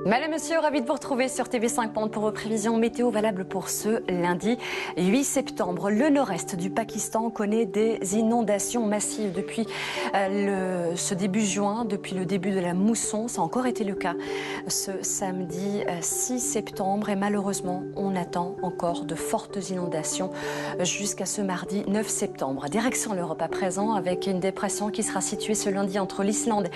Madame, Monsieur, ravi de vous retrouver sur TV5 Monde pour vos prévisions météo valables pour ce lundi 8 septembre. Le nord-est du Pakistan connaît des inondations massives depuis ce début juin, depuis le début de la mousson. Ça a encore été le cas ce samedi 6 septembre et malheureusement, on attend encore de fortes inondations jusqu'à ce mardi 9 septembre. Direction l'Europe à présent avec une dépression qui sera située ce lundi entre l'Islande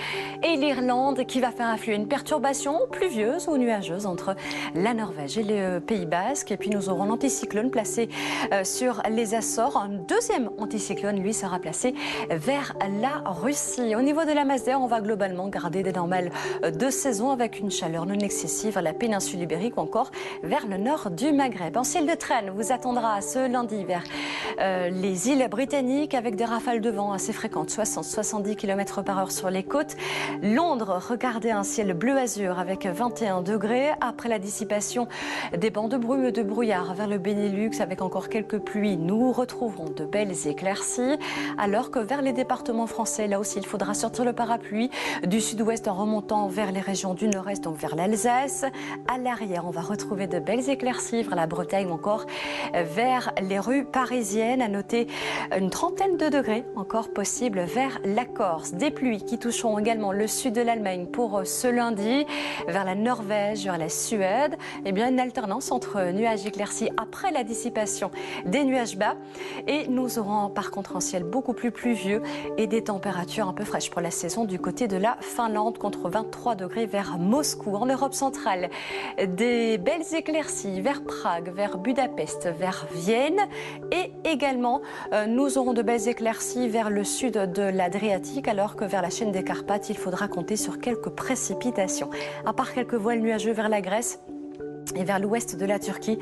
et l'Irlande qui va faire affluer une perturbation pluvieuse ou nuageuse entre la Norvège et le Pays Basque. Et puis nous aurons l'anticyclone placé sur les Açores. Un deuxième anticyclone, lui, sera placé vers la Russie. Au niveau de la masse d'air, on va globalement garder des normales de saison avec une chaleur non excessive à la péninsule ibérique ou encore vers le nord du Maghreb. Un ciel de traîne vous attendra ce lundi vers les îles britanniques avec des rafales de vent assez fréquentes, 60-70 km/h sur les côtes. Londres, regardez un ciel bleu azur avec 21 degrés. Après la dissipation des bancs de brume et de brouillard vers le Benelux avec encore quelques pluies, nous retrouverons de belles éclaircies. Alors que vers les départements français, là aussi, il faudra sortir le parapluie du sud-ouest en remontant vers les régions du nord-est, donc vers l'Alsace. À l'arrière, on va retrouver de belles éclaircies vers la Bretagne ou encore vers les rues parisiennes. À noter une trentaine de degrés encore possible vers la Corse. Des pluies qui toucheront également le sud de l'Allemagne pour ce lundi. Vers la Norvège, vers la Suède, eh bien une alternance entre nuages éclaircis après la dissipation des nuages bas. Et nous aurons par contre un ciel beaucoup plus pluvieux et des températures un peu fraîches pour la saison du côté de la Finlande, contre 23 degrés vers Moscou. En Europe centrale, des belles éclaircies vers Prague, vers Budapest, vers Vienne. Et également, nous aurons de belles éclaircies vers le sud de l'Adriatique, alors que vers la chaîne des Carpates, il faudra compter sur quelques précipitations. À part quelques voiles nuageux vers la Grèce et vers l'ouest de la Turquie,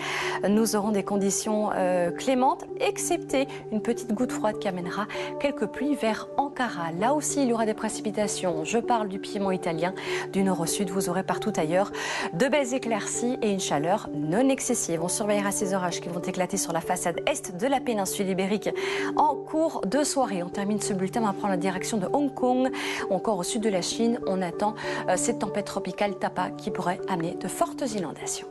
nous aurons des conditions clémentes, excepté une petite goutte froide qui amènera quelques pluies vers Ankara. Là aussi, il y aura des précipitations. Je parle du piémont italien, du nord au sud. Vous aurez partout ailleurs de belles éclaircies et une chaleur non excessive. On surveillera ces orages qui vont éclater sur la façade est de la péninsule ibérique en cours de soirée. On termine ce bulletin en prenant la direction de Hong Kong. Encore au sud de la Chine, on attend cette tempête tropicale Tapa qui pourrait amener de fortes inondations.